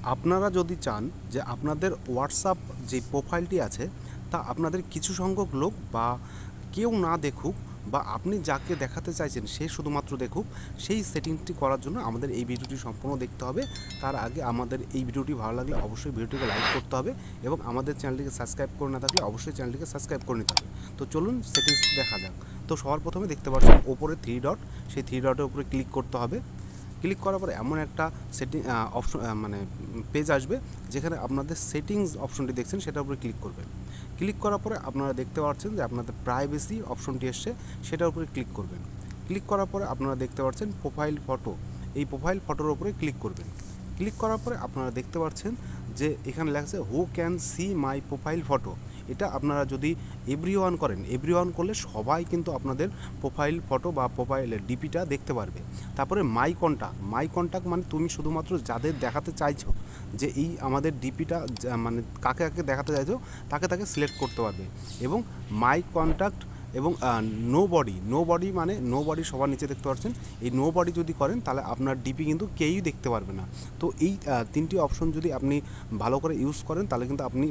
আপনারা যদি চান যে আপনাদের হোয়াটসঅ্যাপ যে প্রোফাইলটি আছে তা আপনাদের কিছু সংখ্যক লোক বা কেউ না দেখুক বা আপনি যাকে দেখাতে চাইছেন সে শুধুমাত্র দেখুক, সেই সেটিংসটি করার জন্য আমাদের এই ভিডিওটি সম্পূর্ণ দেখতে হবে। তার আগে আমাদের এই ভিডিওটি ভালো লাগলে অবশ্যই ভিডিওটিকে লাইক করতে হবে এবং আমাদের চ্যানেলটিকে সাবস্ক্রাইব করে না থাকলে অবশ্যই চ্যানেলটিকে সাবস্ক্রাইব করে নিতে হবে। তো চলুন সেটিংসটি দেখা যাক। তো সবার প্রথমে দেখতে পাচ্ছেন ওপরে থ্রি ডট, সেই থ্রি ডটের উপরে ক্লিক করতে হবে। ক্লিক করার পরে এমন একটা সেটিং অপশন মানে পেজ আসবে যেখানে আপনাদের সেটিংস অপশনটি দেখছেন সেটার উপরে ক্লিক করবেন। ক্লিক করার পরে আপনারা দেখতে পাচ্ছেন যে আপনাদের প্রাইভেসি অপশনটি এসছে, সেটার উপরে ক্লিক করবেন। ক্লিক করার পরে আপনারা দেখতে পাচ্ছেন প্রোফাইল ফটো, এই প্রোফাইল ফটোর উপরে ক্লিক করবেন। ক্লিক করার পরে আপনারা দেখতে পাচ্ছেন যে এখানে লেখা আছে who can see my profile photo. এটা আপনারা যদি এভরিওয়ান করেন, এভরিওয়ান করলে সবাই কিন্তু আপনাদের প্রোফাইল ফটো বা প্রোফাইলের ডিপিটা দেখতে পারবে। তারপরে মাই কন্ট্যাক্ট মানে তুমি শুধুমাত্র যাদের দেখাতে চাইছো যে এই আমাদের ডিপিটা মানে কাকে কাকে দেখাতে চাইছো তাকে তাকে সিলেক্ট করতে পারবে। এবং মাই কন্ট্যাক্ট এবং নো বডি মানে নো বডি সবার নিচে দেখতে পাচ্ছেন, এই নো বডি যদি করেন তাহলে আপনার ডিপি কিন্তু কেউই দেখতে পারবে না। তো এই তিনটি অপশন যদি আপনি ভালো করে ইউজ করেন তাহলে কিন্তু আপনি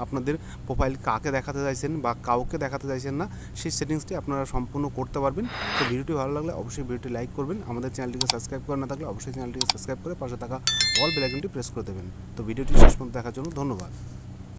আপনাদের প্রোফাইল কাকে দেখাতে চাইছেন বা কাউকে দেখাতে চাইছেন না সেই সেটিংসটি আপনারা সম্পূর্ণ করতে পারবেন। তো ভিডিওটি ভালো লাগলে অবশ্যই ভিডিওটি লাইক করবেন, আমাদের চ্যানেলটিকে সাবস্ক্রাইব করে না থাকলে অবশ্যই চ্যানেলটিকে সাবস্ক্রাইব করে পাশে থাকা অল বেল আইকনটি প্রেস করে দেবেন। তো ভিডিওটি শেষ পর্যন্ত দেখার জন্য ধন্যবাদ।